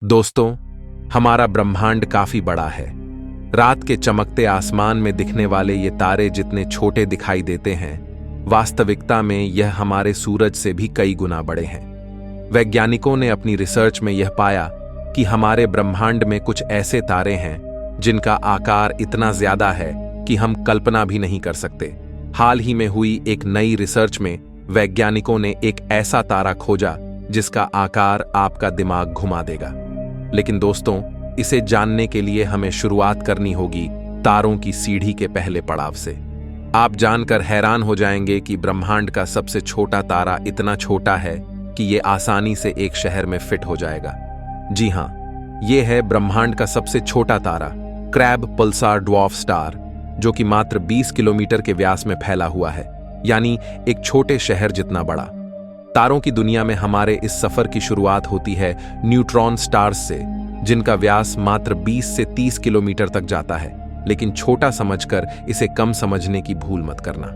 दोस्तों, हमारा ब्रह्मांड काफी बड़ा है। रात के चमकते आसमान में दिखने वाले ये तारे जितने छोटे दिखाई देते हैं, वास्तविकता में यह हमारे सूरज से भी कई गुना बड़े हैं। वैज्ञानिकों ने अपनी रिसर्च में यह पाया कि हमारे ब्रह्मांड में कुछ ऐसे तारे हैं जिनका आकार इतना ज्यादा है कि हम कल्पना भी नहीं कर सकते। हाल ही में हुई एक नई रिसर्च में वैज्ञानिकों ने एक ऐसा तारा खोजा जिसका आकार आपका दिमाग घुमा देगा। लेकिन दोस्तों, इसे जानने के लिए हमें शुरुआत करनी होगी तारों की सीढ़ी के पहले पड़ाव से। आप जानकर हैरान हो जाएंगे कि ब्रह्मांड का सबसे छोटा तारा इतना छोटा है कि यह आसानी से एक शहर में फिट हो जाएगा। जी हां, यह है ब्रह्मांड का सबसे छोटा तारा, क्रैब पल्सार ड्वार्फ स्टार, जो कि मात्र 20 किलोमीटर के व्यास में फैला हुआ है, यानी एक छोटे शहर जितना बड़ा। तारों की दुनिया में हमारे इस सफर की शुरुआत होती है न्यूट्रॉन स्टार्स से, जिनका व्यास मात्र 20 से 30 किलोमीटर तक जाता है। लेकिन छोटा समझकर इसे कम समझने की भूल मत करना।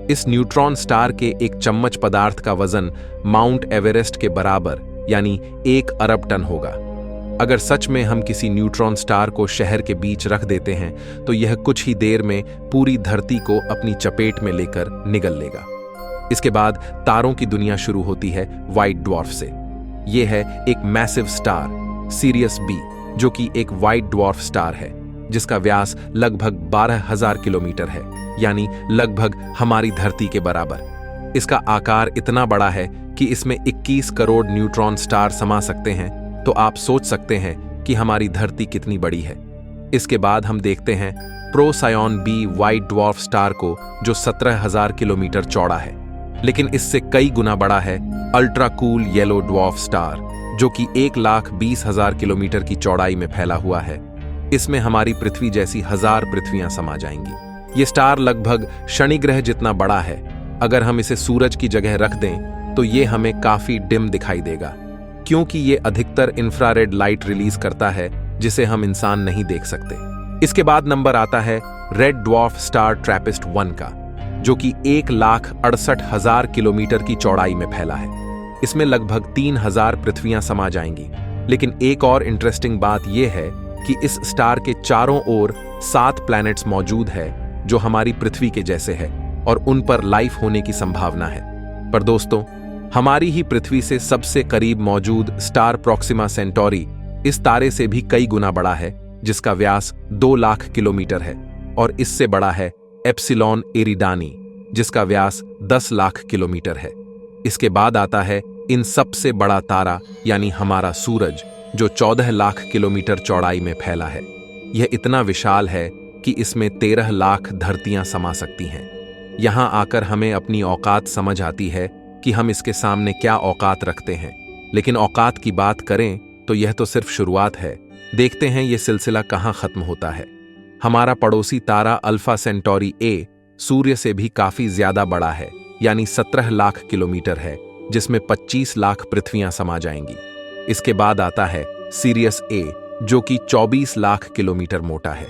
इस न्यूट्रॉन स्टार के एक चम्मच पदार्थ का वजन माउंट एवरेस्ट के बराबर यानी 1 अरब टन होगा। अगर सच में हम किसी न्यूट्रॉन स्टार को शहर के बीच रख देते हैं तो यह कुछ ही देर में पूरी धरती को अपनी चपेट में लेकर निगल लेगा। इसके बाद तारों की दुनिया शुरू होती है व्हाइट ड्वार्फ से। यह है एक मैसिव स्टार सीरियस बी, जो कि एक व्हाइट ड्वार्फ स्टार है जिसका व्यास लगभग 12,000 किलोमीटर है, यानी लगभग हमारी धरती के बराबर। इसका आकार इतना बड़ा है कि इसमें 21 करोड़ न्यूट्रॉन स्टार समा सकते हैं। तो आप सोच सकते हैं कि हमारी धरती कितनी बड़ी है। इसके बाद हम देखते हैं प्रोसायन बी व्हाइट ड्वार्फ स्टार को, जो 17,000 किलोमीटर चौड़ा है। लेकिन इससे कई गुना बड़ा है ultra cool yellow dwarf star, जो कि 1,20,000 किलोमीटर की चौड़ाई में फैला हुआ है। इसमें हमारी पृथ्वी जैसी 1000 पृथ्वियां समा जाएंगी। ये स्टार लगभग शनि ग्रह जितना बड़ा है। अगर हम इसे सूरज की जगह रख दें तो ये हमें काफी डिम दिखाई देगा, क्योंकि ये अधिकतर इंफ्रारेड लाइट रिलीज करता है जिसे हम इंसान नहीं देख सकते। इसके बाद नंबर आता है रेड ड्वार्फ स्टार ट्रैपिस्ट 1 का, जो कि 1,68,000 किलोमीटर की चौड़ाई में फैला है। इसमें लगभग 3,000 पृथ्वियां समा जाएंगी। लेकिन एक और इंटरेस्टिंग बात यह है कि इस स्टार के चारों ओर 7 प्लैनेट्स मौजूद है जो हमारी पृथ्वी के जैसे है और उन पर लाइफ होने की संभावना है। पर दोस्तों, हमारी ही पृथ्वी से सबसे करीब मौजूद स्टार प्रॉक्सिमा सेंटोरी इस तारे से भी कई गुना बड़ा है, जिसका व्यास 2 लाख किलोमीटर है। और इससे बड़ा है एप्सिलॉन एरिडानी, जिसका व्यास 10 लाख किलोमीटर है। इसके बाद आता है इन सबसे बड़ा तारा यानी हमारा सूरज, जो 14 लाख किलोमीटर चौड़ाई में फैला है। यह इतना विशाल है कि इसमें 13 लाख धरतियां समा सकती हैं। यहां आकर हमें अपनी औकात समझ आती है कि हम इसके सामने क्या औकात रखते हैं। लेकिन औकात की बात करें तो यह तो सिर्फ शुरुआत है। देखते हैं यह सिलसिला कहां खत्म होता है। हमारा पड़ोसी तारा अल्फा सेंटोरी ए सूर्य से भी काफी ज्यादा बड़ा है, यानी 17 लाख किलोमीटर है, जिसमें 25 लाख पृथ्वियां समा जाएंगी। इसके बाद आता है सीरियस ए, जो कि 24 लाख किलोमीटर मोटा है,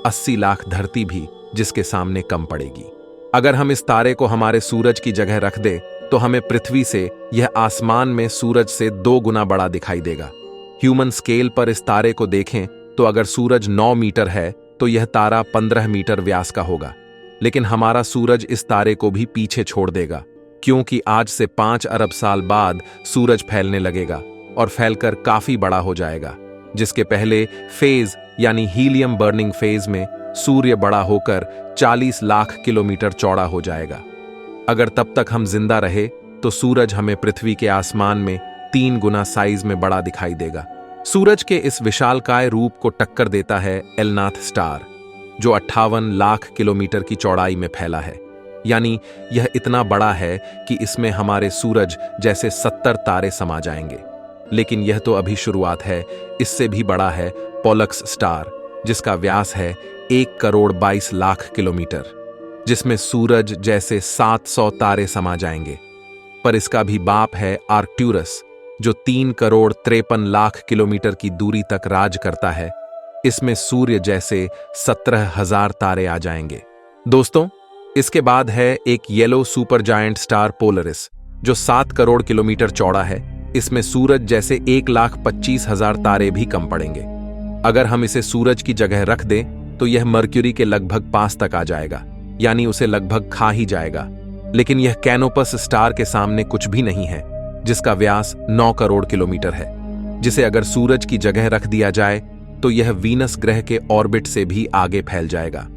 80 लाख धरती भी जिसके सामने कम पड़ेगी। अगर हम इस तारे को हमारे सूरज की जगह रख दें तो हमें पृथ्वी से यह आसमान में सूरज से 2 गुना बड़ा दिखाई देगा। ह्यूमन स्केल पर इस तारे को देखें तो अगर सूरज 9 मीटर है तो यह तारा 15 मीटर व्यास का होगा। लेकिन हमारा सूरज इस तारे को भी पीछे छोड़ देगा, क्योंकि आज से 5 अरब साल बाद सूरज फैलने लगेगा और फैलकर काफी बड़ा हो जाएगा, जिसके पहले फेज यानी हीलियम बर्निंग फेज में सूर्य बड़ा होकर 40 लाख किलोमीटर चौड़ा हो जाएगा। अगर तब तक हम जिंदा रहे तो सूरज हमें पृथ्वी के आसमान में 3 गुना साइज में बड़ा दिखाई देगा। सूरज के इस विशालकाय रूप को टक्कर देता है एलनाथ स्टार, जो 58 लाख किलोमीटर की चौड़ाई में फैला है। यानी यह इतना बड़ा है कि इसमें हमारे सूरज जैसे 70 तारे समा जाएंगे। लेकिन यह तो अभी शुरुआत है। इससे भी बड़ा है पोलक्स स्टार, जिसका व्यास है 1,22,00,000 किलोमीटर, जिसमें सूरज जैसे 700 तारे समा जाएंगे। पर इसका भी बाप है आर्कट्यूरस, जो 3,53,00,000 किलोमीटर की दूरी तक राज करता है। इसमें सूर्य जैसे 17,000 तारे आ जाएंगे। दोस्तों, इसके बाद है एक yellow super giant star Polaris, जो 7 करोड़ किलोमीटर चौड़ा है। इसमें सूरज जैसे 1,25,000 तारे भी कम पड़ेंगे। अगर हम इसे सूरज की जगह रख दें तो यह मर्क्यूरी के लगभग पास तक आ जाएगा, यानी उसे लगभग खा ही जाएगा। लेकिन यह कैनोपस स्टार के सामने कुछ भी नहीं है, जिसका व्यास 9 करोड़ किलोमीटर है, जिसे अगर सूरज की जगह रख दिया जाए तो यह वीनस ग्रह के ऑर्बिट से भी आगे फैल जाएगा।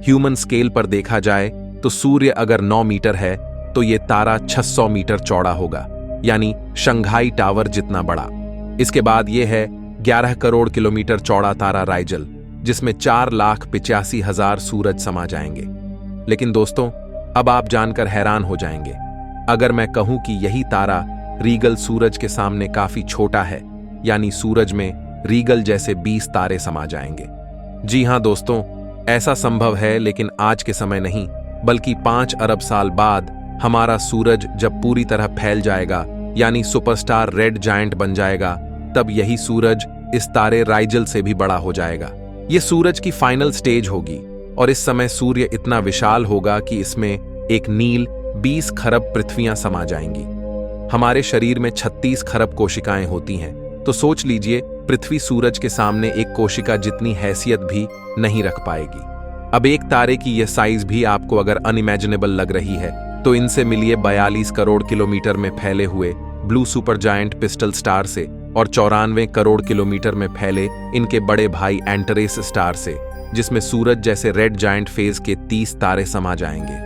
ह्यूमन स्केल पर देखा जाए तो सूर्य अगर 9 मीटर है तो यह तारा 600 मीटर चौड़ा होगा, यानी शंघाई टावर जितना बड़ा। इसके बाद यह है 11 करोड़ किलोमीटर चौड़ा तारा राइजल, जिसमें 4,85,000 सूरज समा जाएंगे। लेकिन दोस्तों, अब आप जानकर हैरान हो जाएंगे अगर मैं कहूं कि यही तारा रीगल सूरज के सामने काफी छोटा है, यानी सूरज में रीगल जैसे 20 तारे समा जाएंगे। जी हां दोस्तों, ऐसा संभव है, लेकिन आज के समय नहीं, बल्कि 5 अरब साल बाद हमारा सूरज जब पूरी तरह फैल जाएगा, यानी सुपरस्टार रेड जायंट बन जाएगा, तब यही सूरज इस तारे राइजल से भी बड़ा हो जाएगा। यह सूरज की फाइनल स्टेज होगी और इस समय सूर्य इतना विशाल होगा कि इसमें एक नील 20 खरब पृथ्वियां समा जाएंगी। हमारे शरीर में 36 खरब कोशिकाएं होती हैं, तो सोच लीजिए पृथ्वी सूरज के सामने एक कोशिका जितनी हैसियत भी नहीं रख पाएगी। अब एक तारे की यह साइज भी आपको अगर अनइमेजिनेबल लग रही है तो इनसे मिलिए 42 करोड़ किलोमीटर में फैले हुए blue super giant pistol star से और 94 करोड़ किलोमीटर में फैले इनके बड़े भाई एंटरेस स्टार से, जिसमें सूरज जैसे रेड जायंट फेज के 30 तारे समा जाएंगे।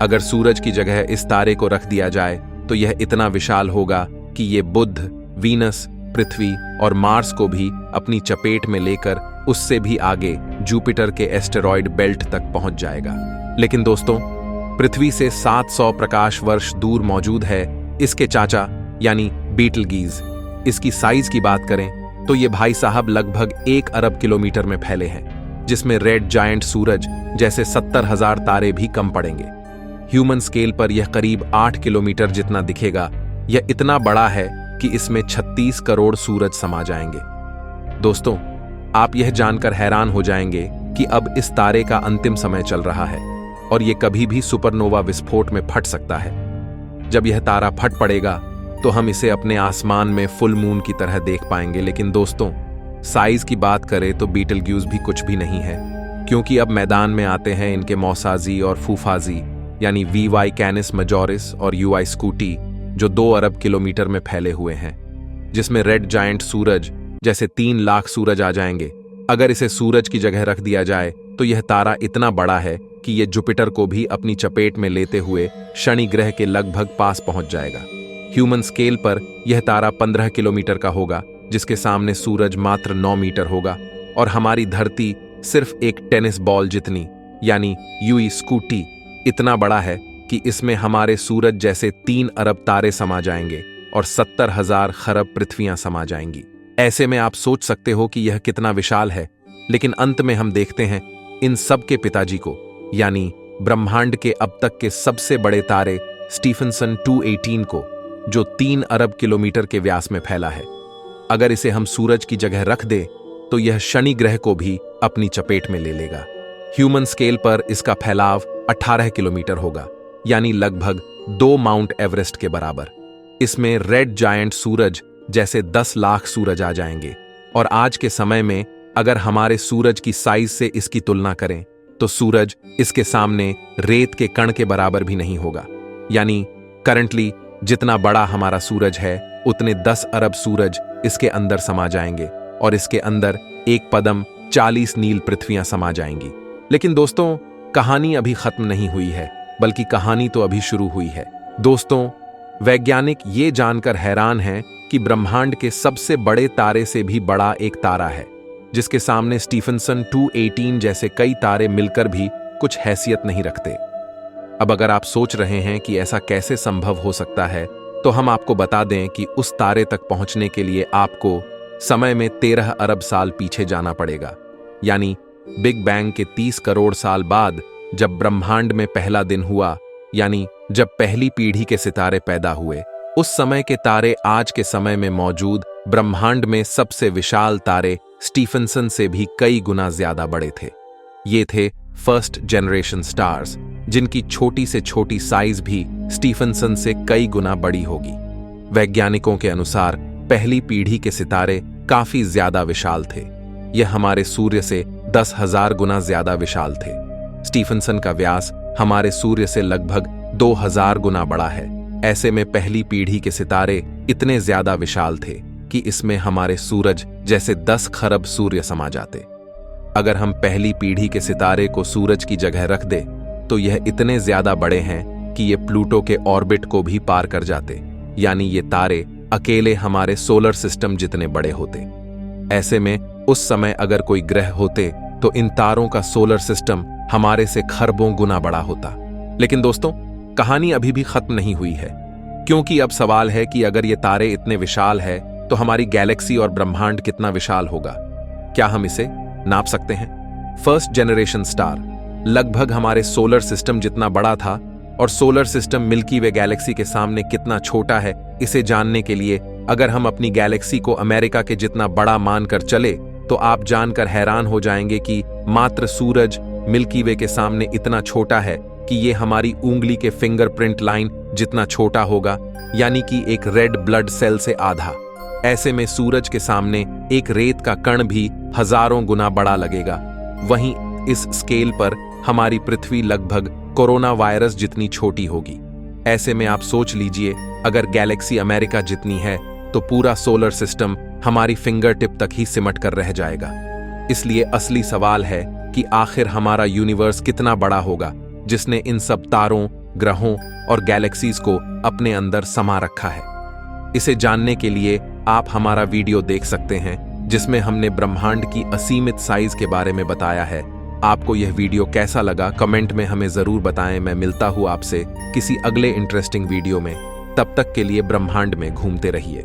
अगर सूरज की जगह इस तारे को रख दिया जाए तो यह इतना विशाल होगा कि ये बुध, वीनस, पृथ्वी और मार्स को भी अपनी चपेट में लेकर उससे भी आगे जुपिटर के एस्टेरॉयड बेल्ट तक पहुंच जाएगा। लेकिन दोस्तों, पृथ्वी से 700 प्रकाश वर्ष दूर मौजूद है इसके चाचा यानी बीटलगीज। इसकी साइज की बात करें तो ये भाई साहब लगभग 1 अरब किलोमीटर में फैले हैं, जिसमें रेड जायंट सूरज जैसे 70,000 तारे भी कम पड़ेंगे। ह्यूमन स्केल पर यह करीब 8 किलोमीटर जितना दिखेगा। यह इतना बड़ा है कि इसमें 36 करोड़ सूरज समा जाएंगे। दोस्तों, आप यह जानकर हैरान हो जाएंगे कि अब इस तारे का अंतिम समय चल रहा है और यह कभी भी सुपरनोवा विस्फोट में फट सकता है। जब यह तारा फट पड़ेगा तो हम इसे अपने आसमान में फुल मून की तरह देख पाएंगे। लेकिन दोस्तों, साइज की बात करें तो बीटलग्यूज भी कुछ भी नहीं है, क्योंकि अब मैदान में आते हैं इनके मौसाजी और फूफाजी यानी VY कैनिस मेजोरिस और UI स्कूटी, जो 2 अरब किलोमीटर में फैले हुए हैं, जिसमें रेड जायंट सूरज जैसे 3 लाख सूरज आ जाएंगे। अगर इसे सूरज की जगह रख दिया जाए तो यह तारा इतना बड़ा है कि यह जुपिटर को भी अपनी चपेट में लेते हुए शनि ग्रह के लगभग पास पहुंच जाएगा। ह्यूमन स्केल पर यह तारा 15 किलोमीटर का होगा, जिसके सामने सूरज मात्र 9 मीटर होगा और हमारी धरती सिर्फ एक टेनिस बॉल जितनी यानी UI स्कूटी इतना बड़ा है कि इसमें हमारे सूरज जैसे 3 अरब तारे समा जाएंगे और 70,000 खरब पृथ्वियां समा जाएंगी। ऐसे में आप सोच सकते हो कि यह कितना विशाल है। लेकिन अंत में हम देखते हैं इन सब के पिताजी को, यानी ब्रह्मांड के अब तक के सबसे बड़े तारे स्टीफनसन 218 को, जो 3 अरब किलोमीटर के व्यास में फैला है। अगर इसे हम सूरज की जगह रख दे तो यह शनि ग्रह को भी अपनी चपेट में ले लेगा। ह्यूमन स्केल पर इसका फैलाव 18 किलोमीटर होगा, यानी लगभग 2 माउंट एवरेस्ट के बराबर। इसमें रेड जायंट सूरज जैसे 10 लाख सूरज आ जाएंगे और आज के समय में अगर हमारे सूरज की साइज से इसकी तुलना करें तो सूरज इसके सामने रेत के कण के बराबर भी नहीं होगा। यानी करंटली जितना बड़ा हमारा सूरज है उतने 10 अरब सूरज इसके अंदर समा जाएंगे और इसके अंदर एक पदम 40 नील पृथ्वियां समा जाएंगी। लेकिन दोस्तों, कहानी अभी खत्म नहीं हुई है, बल्कि कहानी तो अभी शुरू हुई है। दोस्तों, वैज्ञानिक ये जानकर हैरान हैं कि ब्रह्मांड के सबसे बड़े तारे से भी बड़ा एक तारा है, जिसके सामने स्टीफनसन 218 जैसे कई तारे मिलकर भी कुछ हैसियत नहीं रखते। अब अगर आप सोच रहे हैं कि ऐसा कैसे संभव हो सकता है, तो हम आपको बता दें कि उस तारे तक पहुंचने के लिए आपको समय में 13 अरब साल पीछे जाना पड़ेगा। यानी बिग बैंग के 30 करोड़ साल बाद जब ब्रह्मांड में पहला दिन हुआ, यानी जब पहली पीढ़ी के सितारे पैदा हुए, उस समय के तारे आज के समय में मौजूद ब्रह्मांड में सबसे विशाल तारे स्टीफनसन से भी कई गुना ज्यादा बड़े थे। ये थे फर्स्ट जनरेशन स्टार्स, जिनकी छोटी से छोटी साइज भी स्टीफनसन से कई गुना बड़ी होगी। वैज्ञानिकों के अनुसार पहली पीढ़ी के सितारे काफी ज्यादा विशाल थे। यह हमारे सूर्य से 10,000 गुना ज्यादा विशाल थे। स्टीफनसन का व्यास हमारे सूर्य से लगभग 2,000 गुना बड़ा है। ऐसे में पहली पीढ़ी के सितारे इतने ज्यादा विशाल थे कि इसमें हमारे सूरज जैसे 10 खरब सूर्य समा जाते। अगर हम पहली पीढ़ी के सितारे को सूरज की जगह रख दे तो यह इतने ज्यादा बड़े हैं कि ये प्लूटो के ऑर्बिट को भी पार कर जाते, यानी ये तारे अकेले हमारे सोलर सिस्टम जितने बड़े होते। ऐसे में उस समय अगर कोई ग्रह होते तो इन तारों का सोलर सिस्टम हमारे से खरबों गुना बड़ा होता। लेकिन दोस्तों, कहानी अभी भी खत्म नहीं हुई है, क्योंकि अब सवाल है कि अगर ये तारे इतने विशाल है तो हमारी गैलेक्सी और ब्रह्मांड कितना विशाल होगा। क्या हम इसे नाप सकते हैं? फर्स्ट जनरेशन स्टार लगभग हमारे सोलर सिस्टम जितना बड़ा था, और सोलर सिस्टम मिल्की वे गैलेक्सी के सामने कितना छोटा है, इसे जानने के लिए अगर हम अपनी गैलेक्सी को अमेरिका के जितना बड़ा मानकर चले तो आप जानकर हैरान हो जाएंगे कि मात्र सूरज मिल्की वे के सामने इतना छोटा है कि ये हमारी उंगली के फिंगरप्रिंट लाइन जितना छोटा होगा, यानी कि एक रेड ब्लड सेल से आधा। ऐसे में सूरज के सामने एक रेत का कण भी हजारों गुना बड़ा लगेगा। वहीं इस स्केल पर हमारी पृथ्वी लगभग कोरोना वायरस जितनी छोटी होगी। ऐसे में आप सोच लीजिए, अगर गैलेक्सी अमेरिका जितनी है तो पूरा सोलर सिस्टम हमारी फिंगर टिप तक ही सिमट कर रह जाएगा। इसलिए असली सवाल है कि आखिर हमारा यूनिवर्स कितना बड़ा होगा जिसने इन सब तारों, ग्रहों और गैलेक्सीज को अपने अंदर समा रखा है। इसे जानने के लिए आप हमारा वीडियो देख सकते हैं जिसमें हमने ब्रह्मांड की असीमित साइज के बारे में बताया है। आपको यह वीडियो कैसा लगा कमेंट में हमें जरूर बताएं। मैं मिलता हूं आपसे किसी अगले इंटरेस्टिंग वीडियो में। तब तक के लिए ब्रह्मांड में घूमते रहिए।